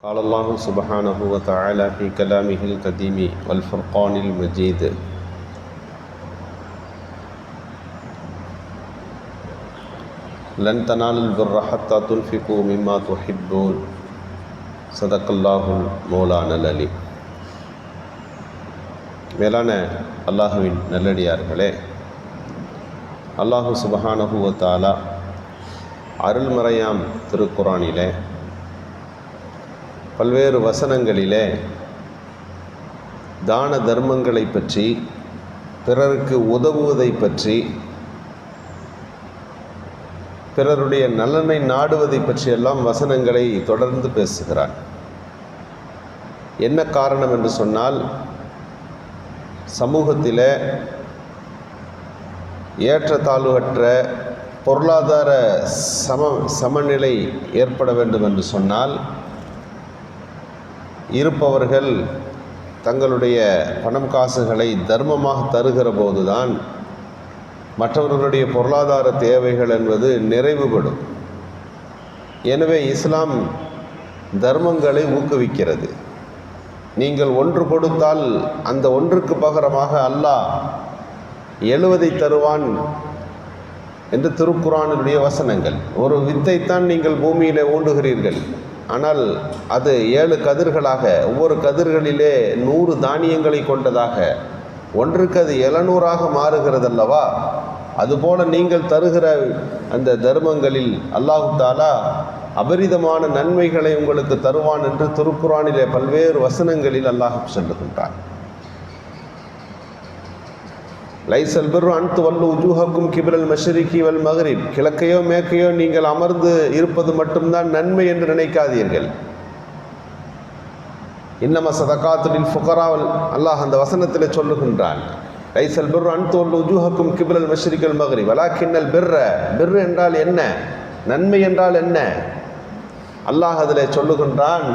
قال الله سبحانه وتعالى في كلامه القديم والفرقان المجيد لن تنالوا البر حتى تنفقوا مما تحبون صدق الله مولانا العلي. மேலான அல்லாஹுவின் நல்லடியார்களே, அல்லாஹு சுப்ஹானஹு வ தஆலா அருள்மறையாம் திருக்குரானிலே பல்வேறு வசனங்களிலே தான தர்மங்களை பற்றி, பிறருக்கு உதவுவதை பற்றி, பிறருடைய நலனை நாடுவதை பற்றியெல்லாம் வசனங்களை தொடர்ந்து பேசுகிறார். என்ன காரணம் என்று சொன்னால், சமூகத்தில் ஏற்றத்தாழ்வற்ற பொருளாதார சமநிலை ஏற்பட வேண்டும் என்று சொன்னால், இருப்பவர்கள் தங்களுடைய பணம் காசுகளை தர்மமாக தருகிற போதுதான் மற்றவர்களுடைய பொருளாதார தேவைகள் என்பது நிறைவுபடும். எனவே இஸ்லாம் தர்மங்களை ஊக்குவிக்கிறது. நீங்கள் ஒன்று கொடுத்தால் அந்த ஒன்றுக்கு பகரமாக அல்லாஹ் 70 தருவான் என்று திருக்குரானுடைய வசனங்கள். ஒரு வித்தைத்தான் நீங்கள் பூமியிலே ஊண்டுகிறீர்கள், ஆனால் அது 7 கதிர்களாக, ஒவ்வொரு கதிர்களிலே 100 தானியங்களை கொண்டதாக, ஒன்றுக்கு அது 700ஆக மாறுகிறது அல்லவா? அதுபோல நீங்கள் தருகிற அந்த தர்மங்களில் அல்லாஹு தஆலா அபரிதமான நன்மைகளை உங்களுக்கு தருவான் என்று திருக்குரானிலே பல்வேறு வசனங்களில் அல்லாஹ் சொல்லுகின்றான். லைசல் பிர்ரு அன் துவல்லு உஜூஹக்கும் கிப்ரல் மஷ்ரிகி வல் மக்ரிப். கிழக்கையோ மேற்கையோ நீங்கள் அமர்ந்து இருப்பது மட்டும்தான் நன்மை என்று நினைக்காதீர்கள். இன்னம சதகாத்துல் ஃபுகரா, அல்லாஹ் அந்த வசனத்தில் சொல்லுகின்றான். லைசல் பிர்ரு அன் துவல்லு உஜூஹக்கும் கிப்ரல் மஷ்ரிகி வல் மக்ரிப் வலாக்கின்னல் பிர்ரு என்றால் என்ன, நன்மை என்றால் என்ன? அல்லாஹ் அதில் சொல்லுகின்றான்,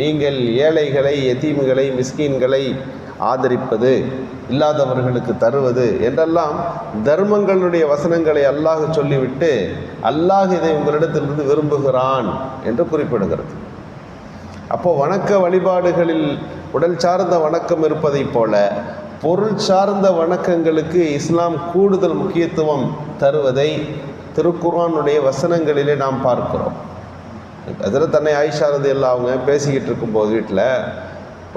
நீங்கள் ஏழைகளை, யதீம்களை, மிஸ்கீன்களை ஆதரிப்பது, இல்லாதவர்களுக்கு தருவது என்றெல்லாம் தர்மங்களுடைய வசனங்களை அல்லாஹ் சொல்லிவிட்டு அல்லாஹ் இதை உங்களிடத்திலிருந்து விரும்புகிறான் என்று குறிப்பிடுகிறது. அப்போது வணக்க வழிபாடுகளில் உடல் சார்ந்த வணக்கம் இருப்பதைப் போல பொருள் சார்ந்த வணக்கங்களுக்கு இஸ்லாம் கூடுதல் முக்கியத்துவம் தருவதை திருக்குர்ஆனுடைய வசனங்களிலே நாம் பார்க்கிறோம். அதில் தன்னை ஆயிஷா ரலியல்லாஹு அவங்க பேசிக்கிட்டு இருக்கும்போது வீட்டில்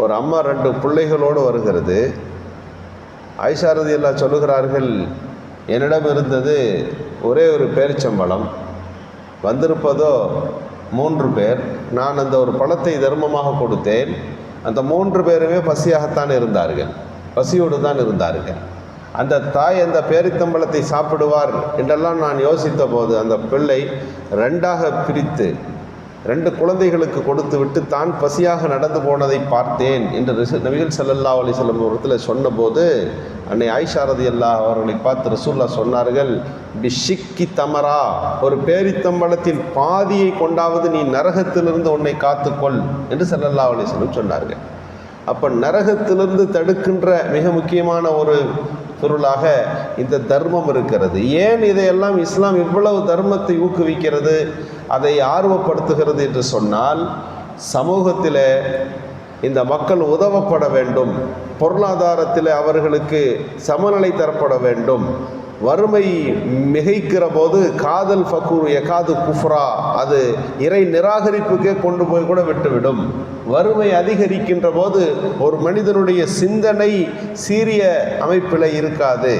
ஒரு அம்மா 2 பிள்ளைகளோடு வருகிறது. ஆயிஷா ரலியல்லாஹு சொல்லுகிறார்கள், என்னிடம் இருந்தது ஒரே ஒரு பேரிச்சம்பழம், வந்திருப்பதோ 3 பேர். நான் அந்த ஒரு பழத்தை தர்மமாக கொடுத்தேன். அந்த 3 பேருமே பசியாகத்தான் இருந்தார்கள், பசியோடு தான் இருந்தார்கள். அந்த தாய் அந்த பேரித்தம்பழத்தை சாப்பிடுவார் என்றெல்லாம் நான் யோசித்த போது அந்த பிள்ளை 2ஆக பிரித்து 2 குழந்தைகளுக்கு கொடுத்து விட்டு தான் பசியாக நடந்து போனதை பார்த்தேன் என்று நபிகள் ஸல்லல்லாஹு அலைஹி வஸல்லம் இடத்தில் சொன்னபோது அன்னை ஆயிஷா ரலியல்லாஹு அவர்களை பார்த்து ரசூலுல்லாஹ் சொன்னார்கள், பிஷிக்கி தமரா, ஒரு பேரித்தம்பழத்தின் பாதியை கொண்டாவது நீ நரகத்திலிருந்து உன்னை காத்துக்கொள் என்று ஸல்லல்லாஹு அலைஹி வஸல்லம் சொன்னார்கள். அப்போ நரகத்திலிருந்து தடுக்கின்ற மிக முக்கியமான ஒரு பொருளாக இந்த தர்மம் இருக்கிறது. ஏன் இதையெல்லாம் இஸ்லாம் இவ்வளவு தர்மத்தை ஊக்குவிக்கிறது, அதை ஆர்வப்படுத்துகிறது என்று சொன்னால், சமூகத்தில் இந்த மக்கள் உதவப்பட வேண்டும், பொருளாதாரத்தில் அவர்களுக்கு சமநிலை தரப்பட வேண்டும். வறுமை மிகைக்கிற போது காதல் ஃபக்கூர் எகாது குஃப்ரா, அது இறை நிராகரிப்புக்கே கொண்டு போய் கூட விட்டுவிடும். வறுமை அதிகரிக்கின்ற போது ஒரு மனிதனுடைய சிந்தனை சீரிய அமைப்பில் இருக்காது.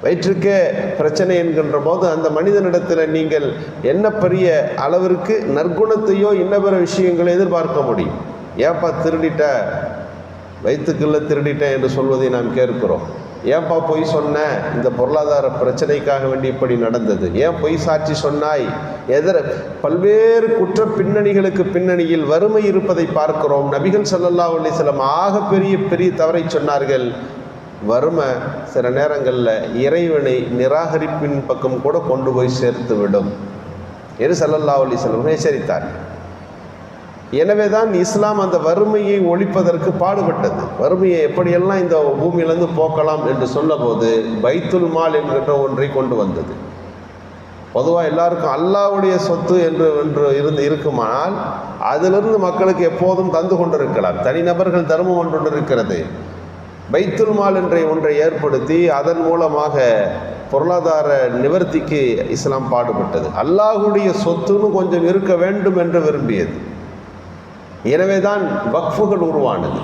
வயிற்றுக்கே பிரச்சனை என்கின்ற போது அந்த மனிதனிடத்தில் நீங்கள் என்ன பெரிய அளவிற்கு நற்குணத்தையோ இன்ன பிற விஷயங்களை எதிர்பார்க்க முடியும்? ஏப்பா திருடிட்ட, வயிற்றுக்குள்ள திருடிட்டேன் என்று சொல்வதை நாம் கேட்கிறோம். ஏன்பா பொய் சொன்ன, இந்த பொருளாதார பிரச்சனைக்காக வேண்டி இப்படி நடந்தது, ஏன் பொய் சாட்சி சொன்னாய், பல்வேறு குற்ற பின்னணிகளுக்கு பின்னணியில் வறுமை இருப்பதை பார்க்கிறோம். நபிகள் ஸல்லல்லாஹு அலைஹி வஸல்லம் ஆக பெரிய தவறை சொன்னார்கள். வறுமை சில நேரங்களில் இறைவனை நிராகரிப்பின் பக்கம் கூட கொண்டு போய் சேர்த்து விடும் என்று ஸல்லல்லாஹு அலைஹி வஸல்லம் எச்சரித்தார். எனவே தான் இஸ்லாம் அந்த வறுமையை ஒழிப்பதற்கு பாடுபட்டது. வறுமையை எப்படியெல்லாம் இந்த பூமியிலிருந்து போக்கலாம் என்று சொன்னபோது பைத்துல் மால் என்கின்ற ஒன்றை கொண்டு வந்தது. பொதுவாக எல்லாருக்கும் அல்லாஹ்வுடைய சொத்து என்று இருக்குமானால் அதிலிருந்து மக்களுக்கு எப்போதும் தந்து கொண்டிருக்கலாம். தனிநபர்கள் தர்மம் ஒன்று இருக்கிறது. பைத்துல் மால் என்ற ஒன்றை ஏற்படுத்தி அதன் மூலமாக பொருளாதார நிவர்த்திக்கு இஸ்லாம் பாடுபட்டது. அல்லாஹ்வுடைய சொத்துன்னு கொஞ்சம் இருக்க வேண்டும் என்று விரும்பியது. எனவே தான் வக்ஃபுகள் உருவானது.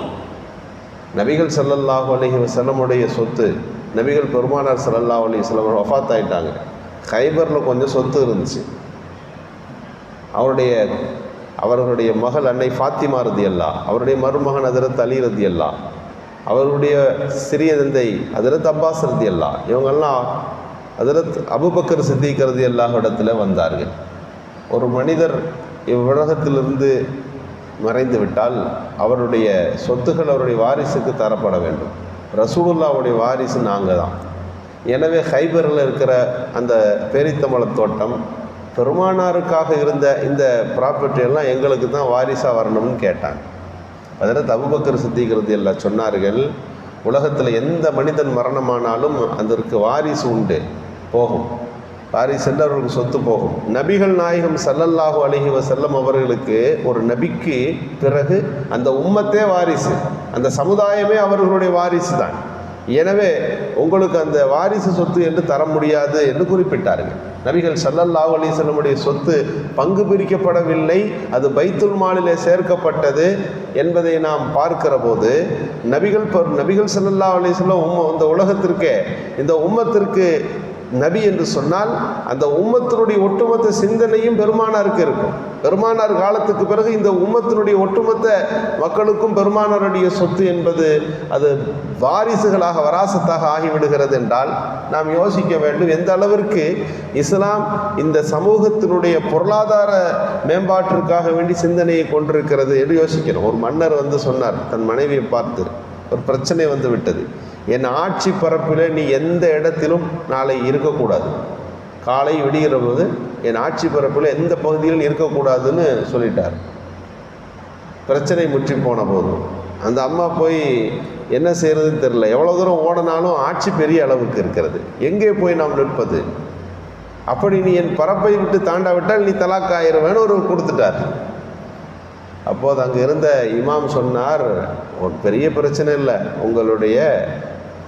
நபிகள் ஸல்லல்லாஹு அலைஹி வஸல்லமுடைய சொத்து, நபிகள் பெருமானார் ஸல்லல்லாஹு அலைஹி வஸல்லம் வஃபாத் ஆயிட்டாங்க. கைபரில் கொஞ்சம் சொத்து இருந்துச்சு. அவர்களுடைய மகள் அன்னை ஃபாத்திமா ரலியல்லாஹு, அவருடைய மருமகன் ஹஜ்ரத் அலி ரலியல்லாஹு, அவருடைய சிறிய தந்தை ஹஜ்ரத் அப்பாஸ் ரலியல்லாஹு, இவங்கெல்லாம் ஹஜ்ரத் அபூபக்கர் சித்திக் ரலியல்லாஹு இடத்துல வந்தார்கள். ஒரு மனிதர் இவ்வுலகத்திலிருந்து மறைந்து விட்டால் அவருடைய சொத்துக்கள் அவருடைய வாரிசுக்கு தரப்பட வேண்டும். ரசூலுல்லாஹ்வுடைய வாரிசு நாங்கள் தான். எனவே ஹைபரில் இருக்கிற அந்த பேரித்தம்பழ தோட்டம் பெருமானாருக்காக இருந்த இந்த ப்ராப்பர்ட்டி எல்லாம் எங்களுக்கு தான் வாரிசாக வரணும்னு கேட்டாங்க. அதில் அபூபக்கர் சித்திக் ரலியல்லாஹு சொன்னார்கள், உலகத்தில் எந்த மனிதன் மரணமானாலும் அதற்கு வாரிசு உண்டு, போகும். வாரிசு அவர்களுக்கு சொத்து போகும். நபிகள் நாயகம் ஸல்லல்லாஹு அலைஹி வஸல்லம் அவர்களுக்கு, ஒரு நபிக்கு பிறகு அந்த உம்மத்தே வாரிசு, அந்த சமுதாயமே அவர்களுடைய வாரிசு தான். எனவே உங்களுக்கு அந்த வாரிசு சொத்து என்று தர முடியாது என்று குறிப்பிட்டார்கள். நபிகள் ஸல்லல்லாஹு அலைஹி வஸல்லமுடைய சொத்து பங்கு பிரிக்கப்படவில்லை, அது பைத்துல் மாலிலே சேர்க்கப்பட்டது என்பதை நாம் பார்க்கிற போது நபிகள் ஸல்லல்லாஹு அலைஹி வஸல்லம் இந்த உலகத்திற்கே, இந்த உம்மத்திற்கு நபி என்று சொன்னால் அந்த உம்மத்தினுடைய ஒட்டுமொத்த சிந்தனையும் பெருமானாருக்கு இருக்கும். பெருமானார் காலத்துக்கு பிறகு இந்த உம்மத்தினுடைய ஒட்டுமொத்த மக்களுக்கும் பெருமானாருடைய சொத்து என்பது அது வாரிசுகளாக, வராசத்தாக ஆகிவிடுகிறது என்றால் நாம் யோசிக்க வேண்டும், எந்த அளவிற்கு இஸ்லாம் இந்த சமூகத்தினுடைய பொருளாதார மேம்பாட்டிற்காக வேண்டி சிந்தனையை கொண்டிருக்கிறது என்று யோசிக்கிறோம். ஒரு மன்னர் சொன்னார் தன் மனைவியை பார்த்து, ஒரு பிரச்சனை வந்து விட்டது, என் ஆட்சி பரப்பில் நீ எந்த இடத்திலும் நாளை இருக்கக்கூடாது, காலை விடுகிற போது என் ஆட்சி பரப்பில் எந்த பகுதியிலும் இருக்கக்கூடாதுன்னு சொல்லிட்டார். பிரச்சனை முற்றி போன போது அந்த அம்மா போய் என்ன செய்யறதுன்னு தெரியல. எவ்வளோ தூரம் ஓடனாலும் ஆட்சி பெரிய அளவுக்கு இருக்கிறது, எங்கே போய் நாம் நிற்பது? அப்படி நீ என் பரப்பை விட்டு தாண்டாவிட்டால் நீ தலாக் ஆயிடுவேன்னு ஒரு கொடுத்துட்டார். அப்போது அங்கே இருந்த இமாம் சொன்னார், ஒரு பெரிய பிரச்சனை இல்லை, உங்களுடைய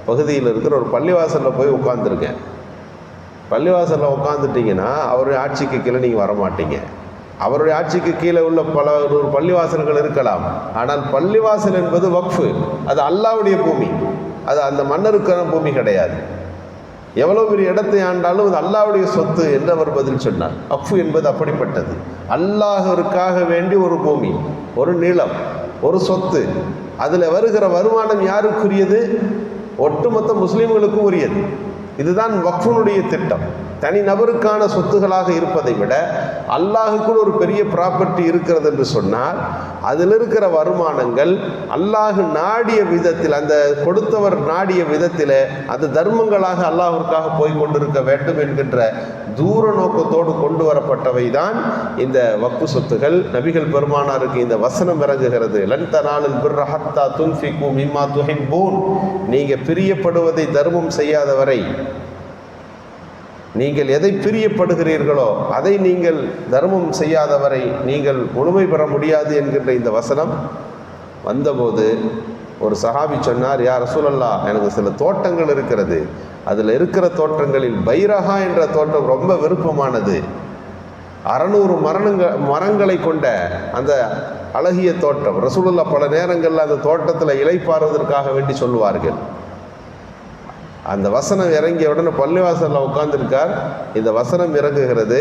பகுதியில் இருக்கிற ஒரு பள்ளிவாசலில் போய் உட்காந்துருக்கேன். பள்ளிவாசலில் உட்காந்துட்டிங்கன்னா அவருடைய ஆட்சிக்கு கீழே நீங்கள் வரமாட்டீங்க. அவருடைய ஆட்சிக்கு கீழே உள்ள ஒரு பள்ளிவாசல்கள் இருக்கலாம், ஆனால் பள்ளிவாசல் என்பது வக்ஃபு, அது அல்லாஹ்வுடைய பூமி, அது அந்த மன்னருக்கான பூமி கிடையாது. எவ்வளோ பெரிய இடத்தை ஆண்டாலும் அது அல்லாஹ்வுடைய சொத்து என்று அவர் பதில் சொன்னார். வக்ஃபு என்பது அப்படிப்பட்டது. அல்லாஹ்விற்காக வேண்டி ஒரு பூமி, ஒரு நிலம், ஒரு சொத்து, அதில் வருகிற வருமானம் யாருக்குரியது? ஒட்டுமொத்த முஸ்லீம்களுக்கும் உரியது. இதுதான் வக்ஃபுனுடைய திட்டம். தனி நபருக்கான சொத்துகளாக இருப்பதை விட அல்லாஹுக்குள் ஒரு பெரிய ப்ராப்பர்ட்டி இருக்கிறது என்று சொன்னால் அதில் இருக்கிற வருமானங்கள் அல்லாஹ் நாடிய விதத்தில், அந்த கொடுத்தவர் நாடிய விதத்தில் அந்த தர்மங்களாக அல்லாஹ்விற்காக போய் கொண்டிருக்க வேண்டும் என்கின்ற தூர நோக்கத்தோடு கொண்டு வரப்பட்டவை தான் இந்த வக்ஃபு சொத்துகள். நபிகள் பெருமானாருக்கு இந்த வசனம் இறங்குகிறது, லன் தனாலுல் பிர்ர ஹத்தா துன்ஃபிகு மிம்மா துஹிப்பூன், நீங்கள் பிரியப்படுவதை தர்மம் செய்யாதவரை, நீங்கள் எதை பிரியப்படுகிறீர்களோ அதை நீங்கள் தர்மம் செய்யாதவரை நீங்கள் முழுமை பெற முடியாது என்கின்ற இந்த வசனம் வந்தபோது ஒரு சஹாபி சொன்னார், யா ரசூலல்லாஹ், எனக்கு சில தோட்டங்கள் இருக்கிறது, அதில் இருக்கிற தோட்டங்களில் பைரஹா என்ற தோட்டம் ரொம்ப விருப்பமானது, 600 மரங்களை கொண்ட அந்த அழகிய தோட்டம். ரசூலுல்லாஹ் பல நேரங்களில் அந்த தோட்டத்தில் இளைப்பாறுவதற்காக வேண்டி சொல்லுவார்கள். அந்த வசனம் இறங்கிய உடனே பள்ளிவாசலில் உட்கார்ந்துருக்கார். இந்த வசனம் இறங்குகிறது.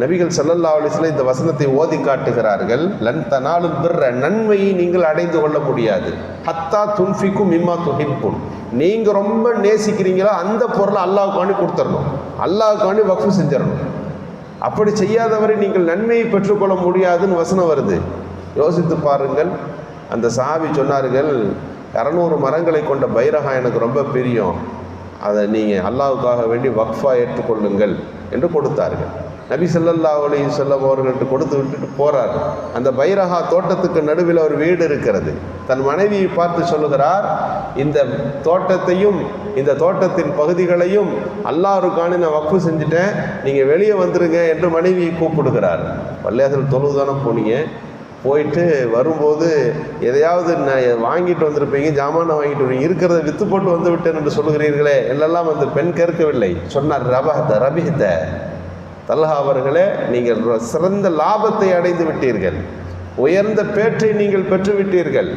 நபிகள் ஸல்லல்லாஹு அலைஹி வஸல்லம் இந்த வசனத்தை ஓதி காட்டுகிறார்கள், லன் தனாலுல் பிர்ர, நன்மையை நீங்கள் அடைந்து கொள்ள முடியாது, ஹத்தா துன்ஃபிகு மிம்மா துஹிப்பூன், நீங்கள் ரொம்ப நேசிக்கிறீங்களோ அந்த பொருளை அல்லாஹ்வுக்காண்டி கொடுத்துடணும், அல்லாஹ்வுக்காண்டி வக்ஃபு செஞ்சிடணும். அப்படி செய்யாதவரை நீங்கள் நன்மையை பெற்றுக்கொள்ள முடியாதுன்னு வசனம் வருது. யோசித்து பாருங்கள். அந்த சஹாபி சொன்னார்கள், 200 மரங்களை கொண்ட பைரஹா எனக்கு ரொம்ப பிரியம், அதை நீங்கள் அல்லாஹ்வுக்காக வேண்டி வக்ஃபா ஏற்றுக்கொள்ளுங்கள் என்று கொடுத்தார்கள். நபி ஸல்லல்லாஹு அலைஹி வஸல்லம் அவர்கள்ட்ட கொடுத்து விட்டுட்டு போகிறார். அந்த பைரஹா தோட்டத்துக்கு நடுவில் ஒரு வீடு இருக்கிறது. தன் மனைவியை பார்த்து சொல்லுகிறார், இந்த தோட்டத்தையும் இந்த தோட்டத்தின் பகுதிகளையும் அல்லாஹ்வுக்கான நான் வக்ஃபு செஞ்சுட்டேன், நீங்கள் வெளியே வந்துருங்க என்று மனைவியை கூப்பிடுகிறார். பள்ளியாசல் தொழுதானே போனீங்க, போயிட்டு வரும்போது எதையாவது வாங்கிட்டு வந்திருப்பீங்க, ஜாமானை வாங்கிட்டு வருவீங்க, இருக்கிறத விற்று போட்டு வந்து விட்டேன் என்று சொல்லுகிறீர்களே என்றெல்லாம் அந்த பெண் கேட்கவில்லை. சொன்னார், ரபிஹத தல்ஹா அவர்களே, நீங்கள் சிறந்த லாபத்தை அடைந்து விட்டீர்கள், உயர்ந்த பேற்றை நீங்கள் பெற்றுவிட்டீர்கள்.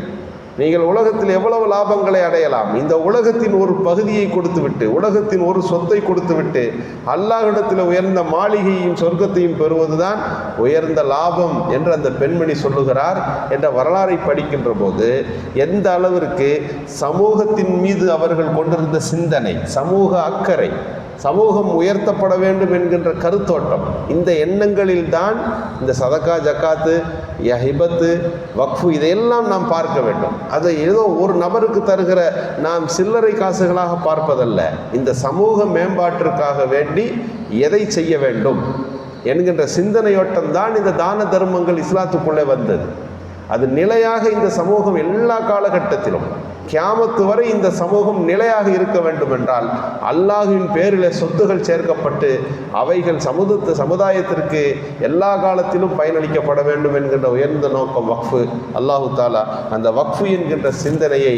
நீங்கள் உலகத்தில் எவ்வளவு லாபங்களை அடையலாம், இந்த உலகத்தின் ஒரு பகுதியை கொடுத்துவிட்டு, உலகத்தின் ஒரு சொத்தை கொடுத்துவிட்டு அல்லாஹ்விடத்தில் உயர்ந்த மாளிகையும் சொர்க்கத்தையும் பெறுவதுதான் உயர்ந்த லாபம் என்று அந்த பெண்மணி சொல்லுகிறார் என்ற வரலாறை படிக்கின்ற போது எந்த அளவிற்கு சமூகத்தின் மீது அவர்கள் கொண்டிருந்த சிந்தனை, சமூக அக்கறை, சமூகம் உயர்த்தப்பட வேண்டும் என்கின்ற கருத்தோட்டம், இந்த எண்ணங்களில் தான் இந்த சதக்கா, ஜக்காத்து, ஹிபத்து, வக்ஃபு இதையெல்லாம் நாம் பார்க்க வேண்டும். அதை ஏதோ ஒரு நபருக்கு தருகிற நாம் சில்லறை காசுகளாக பார்ப்பதல்ல, இந்த சமூக மேம்பாட்டிற்காக வேண்டி எதை செய்ய வேண்டும் என்கின்ற சிந்தனையோட்டம் தான் இந்த தான தர்மங்கள் இஸ்லாத்துக்குள்ளே வந்தது. அது நிலையாக இந்த சமூகம் எல்லா காலகட்டத்திலும் கியாமத்து வரை இந்த சமூகம் நிலையாக இருக்க வேண்டும் என்றால் அல்லாஹ்வின் பேரில் சொத்துகள் சேர்க்கப்பட்டு அவைகள் சமுதாயத்திற்கு எல்லா காலத்திலும் பயனளிக்கப்பட வேண்டும் என்கின்ற உயர்ந்த நோக்கம் வக்ஃபு. அல்லாஹு தாலா அந்த வக்ஃபு என்கின்ற சிந்தனையை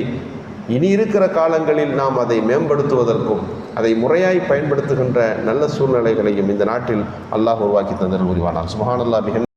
இனி இருக்கிற காலங்களில் நாம் அதை மேம்படுத்துவதற்கும் அதை முறையாய் பயன்படுத்துகின்ற நல்ல சூழ்நிலைகளையும் இந்த நாட்டில் அல்லாஹ் உருவாக்கி தந்தல் புரிவானார். சுப்ஹானல்லாஹ்.